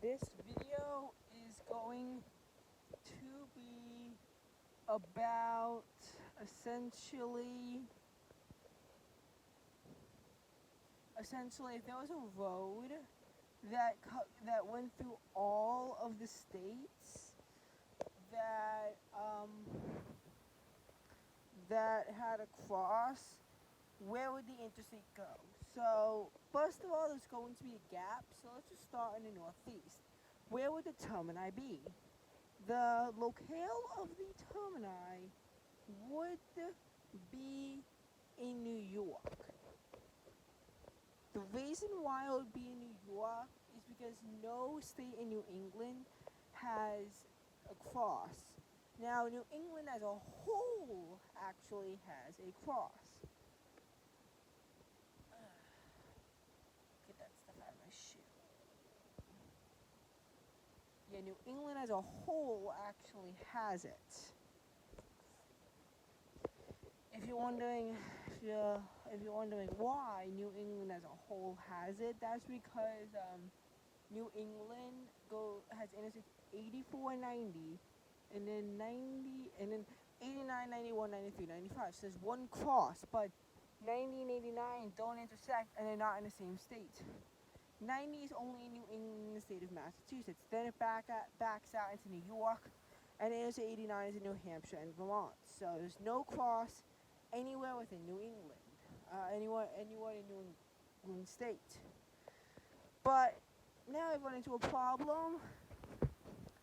This video is going to be about essentially if there was a road that went through all of the states that that had a cross, where would the interstate go? So first of all, there's going to be a gap, so let's just start in the northeast. Where would the termini be? The locale of the termini would be in New York. The reason why it would be in New York is because no state in New England has a cross. Now, New England as a whole actually has a cross. Get that stuff out of my shoe. Yeah, New England as a whole actually has it. If you're wondering why New England as a whole has it, that's because New England has interstates 84 and 90, and then 90, and then 89, 91, 93, 95. So there's one cross, but 90 and 89 don't intersect, and they're not in the same state. 90 is only in New England in the state of Massachusetts. Then it backs out into New York, and Interstate 89 is in New Hampshire and Vermont. So there's no cross anywhere within New England, anywhere in New England state. But now I've run into a problem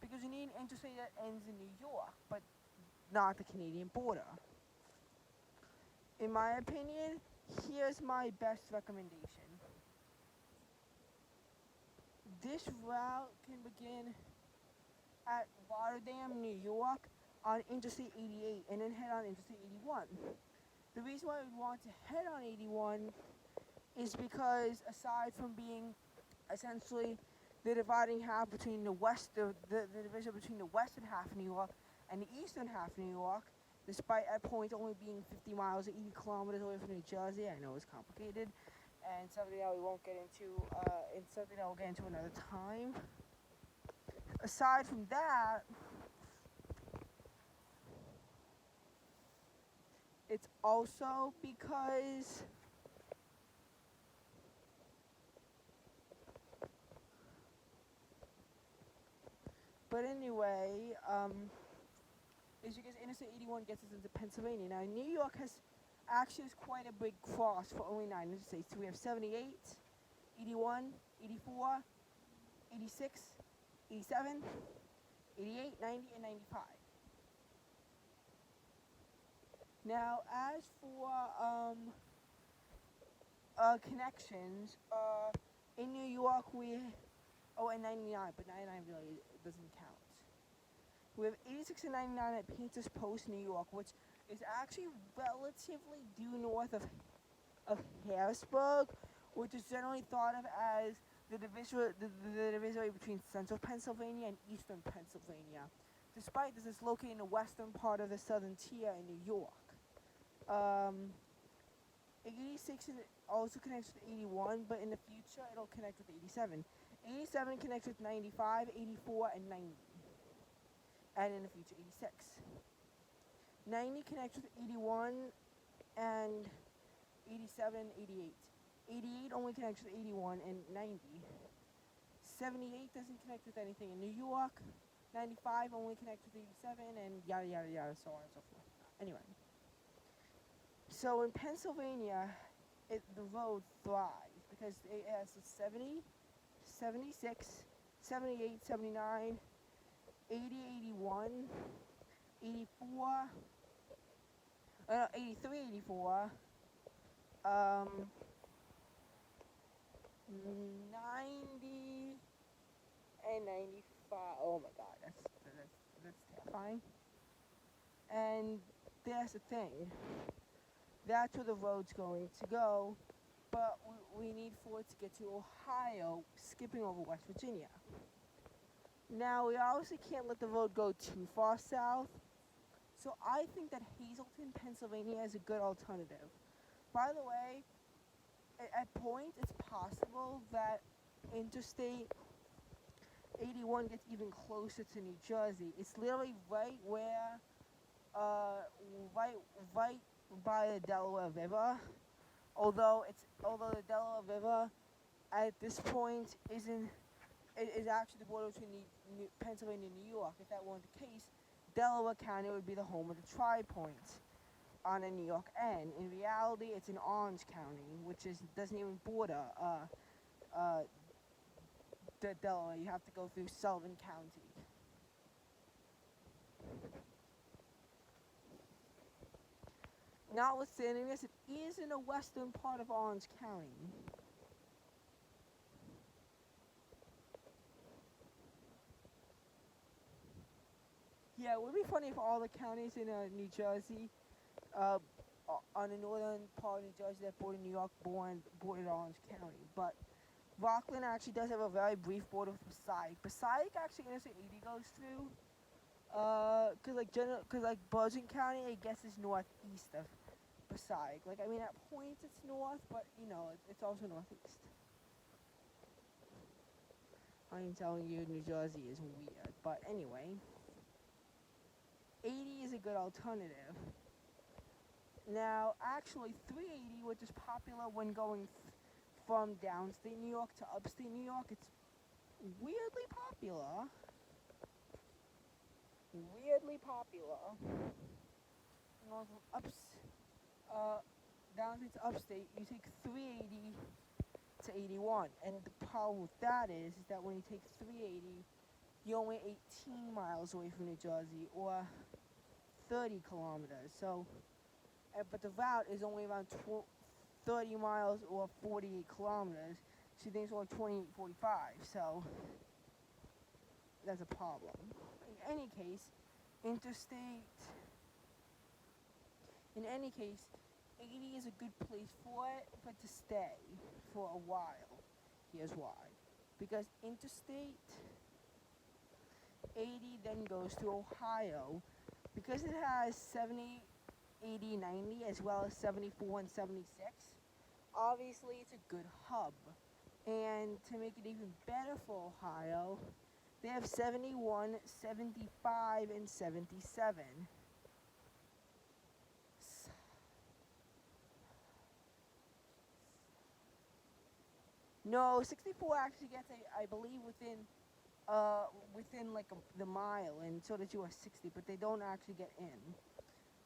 because you need an interstate that ends in New York, but not the Canadian border. In my opinion, here's my best recommendation. This route can begin at Rotterdam, New York, on Interstate 88, and then head on Interstate 81. The reason why we'd want to head on 81 is because aside from being essentially the dividing half between the division between the western half of New York and the eastern half of New York, despite at points only being 50 miles or 80 kilometers away from New Jersey. I know it's complicated, and something that we won't get into, and something that we'll get into another time. Aside from that, it's also because is because Interstate 81 gets us into Pennsylvania. Now, New York actually has quite a big cross for only 9 interstates. So we have 78, 81, 84, 86, 87, 88, 90, and 95. Now, as for connections, in New York and 99, but 99 really doesn't count. We have 86 and 99 at Painters Post, New York, which is actually relatively due north of Harrisburg, which is generally thought of as the divisory between central Pennsylvania and eastern Pennsylvania. Despite this, it's located in the western part of the southern tier in New York. 86 also connects with 81, but in the future it'll connect with 87. 87 connects with 95, 84, and 90. And in the future, 86. 90 connects with 81 and 87, 88. 88 only connects with 81 and 90. 78 doesn't connect with anything in New York. 95 only connects with 87, and yada yada yada, so on and so forth. Anyway, so in Pennsylvania, the road thrives because it has 70, 76, 78, 79, 80, 81, 84, 83, 84, 90, and 95. Oh my god, that's terrifying. And that's the thing. That's where the road's going to go, but we need for it to get to Ohio, skipping over West Virginia. Now, we obviously can't let the road go too far south, so I think that Hazleton, Pennsylvania is a good alternative. By the way, at points it's possible that interstate 81 gets even closer to New Jersey. It's literally right where, uh, right, right by the Delaware River. Although the Delaware River at this point isn't, it is actually the border between Pennsylvania and New York. If that weren't the case, Delaware County would be the home of the Tri-Points on the New York end. In reality, it's in Orange County, which doesn't even border uh, the Delaware. You have to go through Sullivan County. Notwithstanding this, it is in the western part of Orange County. Yeah, it would be funny if all the counties in New Jersey, uh, on the northern part of New Jersey that border New York, bordered Orange County. But Rockland actually does have a very brief border with Passaic. Passaic actually Interstate 80 goes through. Cause like Bergen County, I guess is northeast of Passaic. Like, I mean, at points it's north, but you know, it's also northeast. I'm telling you, New Jersey is weird. But anyway, 80 is a good alternative. Now, actually, 380, which is popular when going from downstate New York to upstate New York, it's weirdly popular. Weirdly popular. North from downstate to upstate, you take 380 to 81. And the problem with that is that when you take 380, you're only 18 miles away from New Jersey, or 30 kilometers. So, but the route is only around 30 miles or 48 kilometers. She thinks only 28, 45. So, that's a problem. In any case, interstate. In any case, 80 is a good place for it, but to stay for a while. Here's why. Because interstate 80 then goes to Ohio. Because it has 70, 80, 90, as well as 74 and 76, obviously it's a good hub. And to make it even better for Ohio, they have 71, 75, and 77. No, 64 actually gets, I believe, within like the mile, and so does US 60, but they don't actually get in.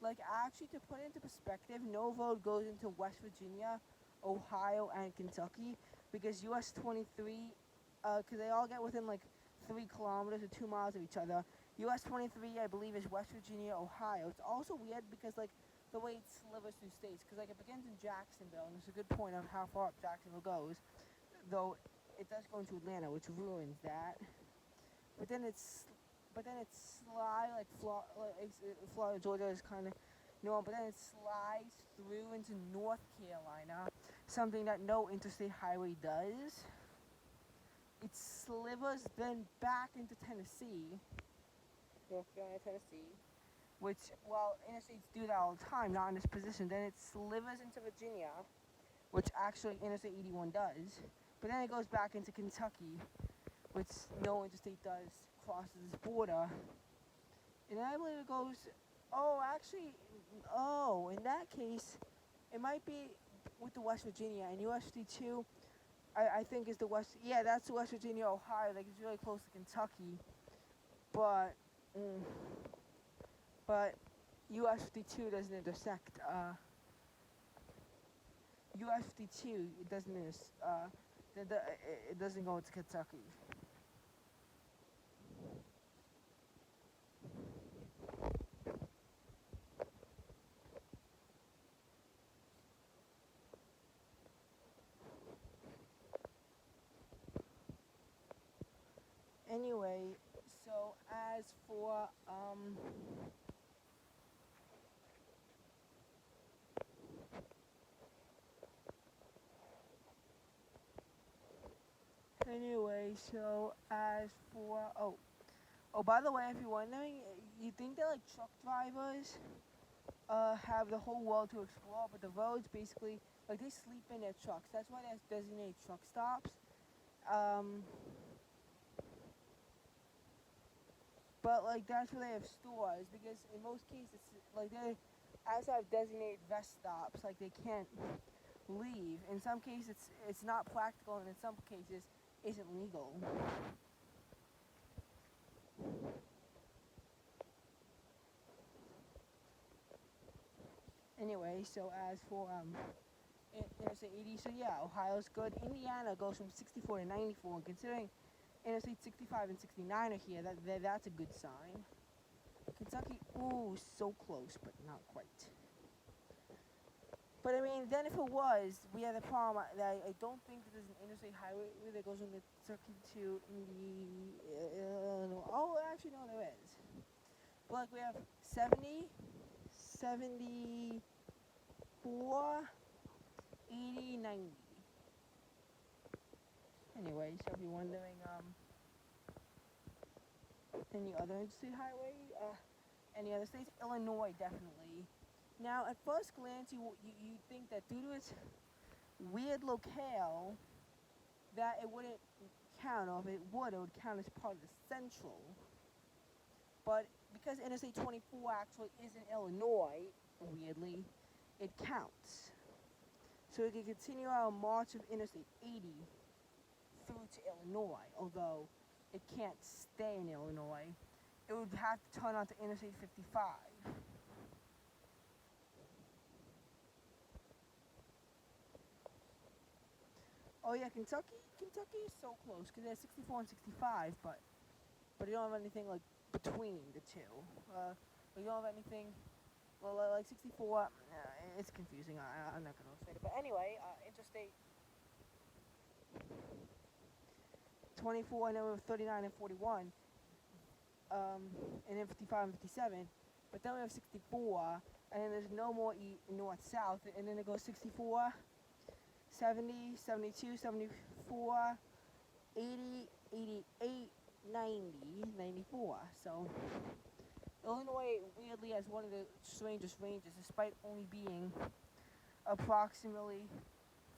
Like, actually, to put it into perspective, no vote goes into West Virginia, Ohio, and Kentucky, because US 23, because they all get within like 3 kilometers or 2 miles of each other. US 23, I believe, is West Virginia, Ohio. It's also weird because, like, the way it slivers through states, because, like, it begins in Jacksonville, and it's a good point of how far up Jacksonville goes, though it does go into Atlanta, which ruins that. But then it's slides, like Florida, Georgia is kind of normal, but then it slides through into North Carolina, something that no interstate highway does. It slivers then back into Tennessee, North Carolina, Tennessee, which, well, interstates do that all the time, not in this position. Then it slivers into Virginia, which actually Interstate 81 does, but then it goes back into Kentucky, which no interstate does, crosses this border, and I believe it goes, in that case, it might be with the West Virginia, and US 52, I think is the West, yeah, that's the West Virginia, Ohio, like, it's really close to Kentucky, but US 52 doesn't intersect, US 52, it doesn't, it doesn't go into Kentucky. Anyway, so as for, by the way, if you're wondering, you think that, like, truck drivers, have the whole world to explore, but the roads basically, like, they sleep in their trucks. That's why there's designated truck stops. But like that's where they have stores because in most cases like they also have designated rest stops. Like they can't leave. In some cases it's not practical, and in some cases isn't legal. Anyway, so as for Interstate 80, so yeah, Ohio's good. Indiana goes from 64 to 94, and considering Interstate 65 and 69 are here, that's a good sign. Kentucky, ooh, so close, but not quite. But I mean, then if it was, we have the problem that I don't think that there's an interstate highway that goes from Kentucky to Illinois. Oh, actually, no, there is. But like we have 70, 74, 80, 90. Anyway, so if you're wondering, any other interstate highway, any other states, Illinois definitely. Now, at first glance, you think that due to its weird locale, that it wouldn't count, or if it would count as part of the central. But because Interstate 24 actually is in Illinois, weirdly, it counts. So we can continue our march of Interstate 80 through to Illinois, although it can't stay in Illinois. It would have to turn onto Interstate 55. Oh yeah, Kentucky is so close because there's 64 and 65, but you don't have anything like between the two. You don't have anything. Well, like 64, it's confusing. I'm not gonna say it, but anyway, Interstate 24, and then we have 39 and 41, and then 55 and 57. But then we have 64, and then there's no more north-south, and then it goes 64, 70, 72, 74, 80, 88, 90, 94. So Illinois weirdly has one of the strangest ranges, despite only being approximately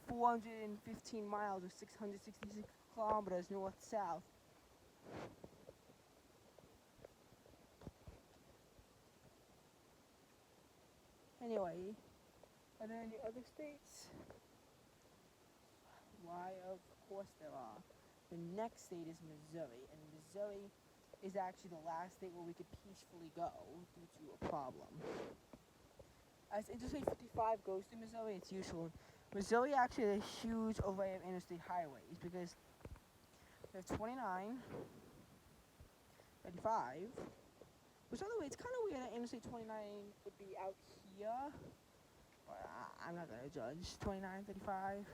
415 miles or 666 kilometers north-south. Anyway, are there any other states? Why, of course there are. The next state is Missouri, and Missouri is actually the last state where we could peacefully go due to a problem. As Interstate 55 goes through Missouri, it's useful. Missouri actually has a huge array of interstate highways because there's 29, 35, which, by the way, it's kind of weird that Interstate 29 would be out here, but I'm not going to judge. 29, 35.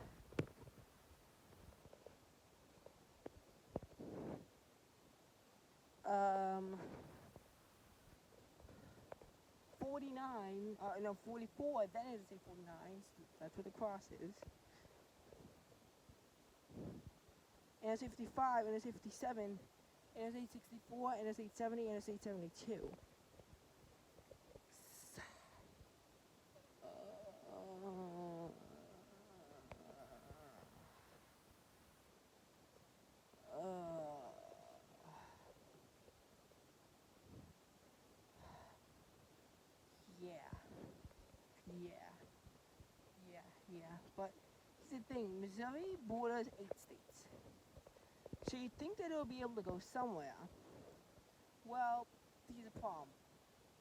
49, no, 44, then it is a 49, so that's where the cross is. And it's 55, and it's 57, and it's 64, and it's 70, and it's 72. Yeah. But here's the thing, Missouri borders 8 states. So you'd think that it'll be able to go somewhere. Well, here's the problem.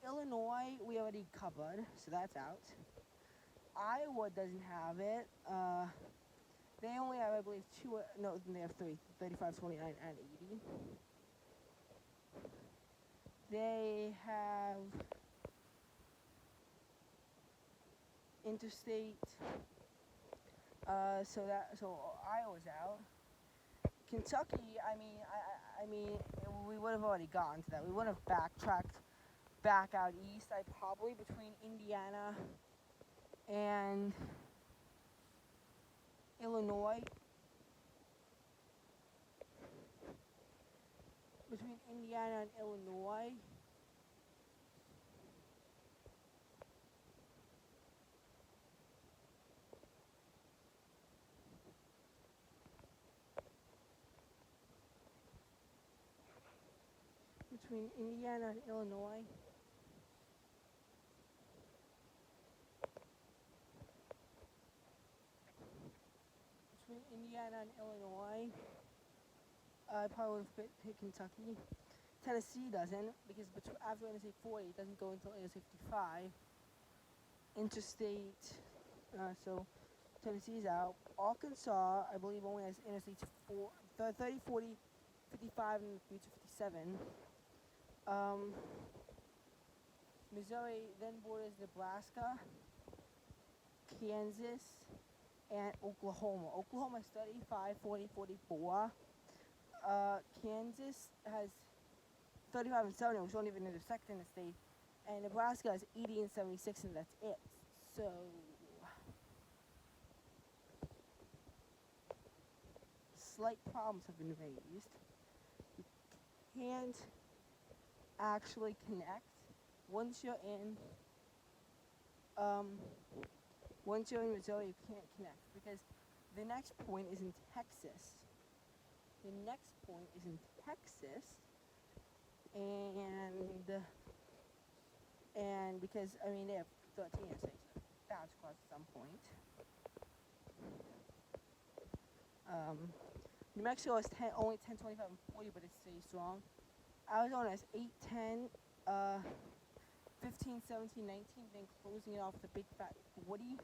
Illinois, we already covered, so that's out. Iowa doesn't have it. They only have, I believe, they have 3, 35, 29, and 80. They have interstate, so Iowa's out. Kentucky, I mean, we would have already gotten to that. We would have backtracked back out east. Probably between Indiana and Illinois. Between Indiana and Illinois. between Indiana and Illinois. Between Indiana and Illinois, I probably would pick Kentucky. Tennessee doesn't, because after Interstate 40, it doesn't go until Interstate 55. Interstate, so Tennessee's out. Arkansas, I believe, only has Interstates 30, 40, 55, and 57. Missouri then borders Nebraska, Kansas, and Oklahoma. Oklahoma is 35, 40, 44. Kansas has 35 and 70, which don't even intersect in the state. And Nebraska has 80 and 76, and that's it. So, slight problems have been raised. You can't actually connect once you're in Missouri. You can't connect because the next point is in Texas. And because they have 13 interstates, that's crossed at some point. New Mexico is only 10, 25, and 40, but it stays strong. Arizona is 8, 10, 15, 17, 19, then closing it off with a big fat 40.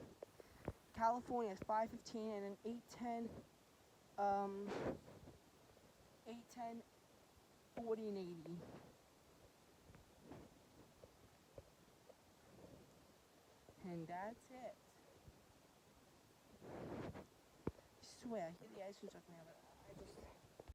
California is 5, 15, and then 8, 10, 40, and 80. And that's it. I swear, I hear the ice cream truck now.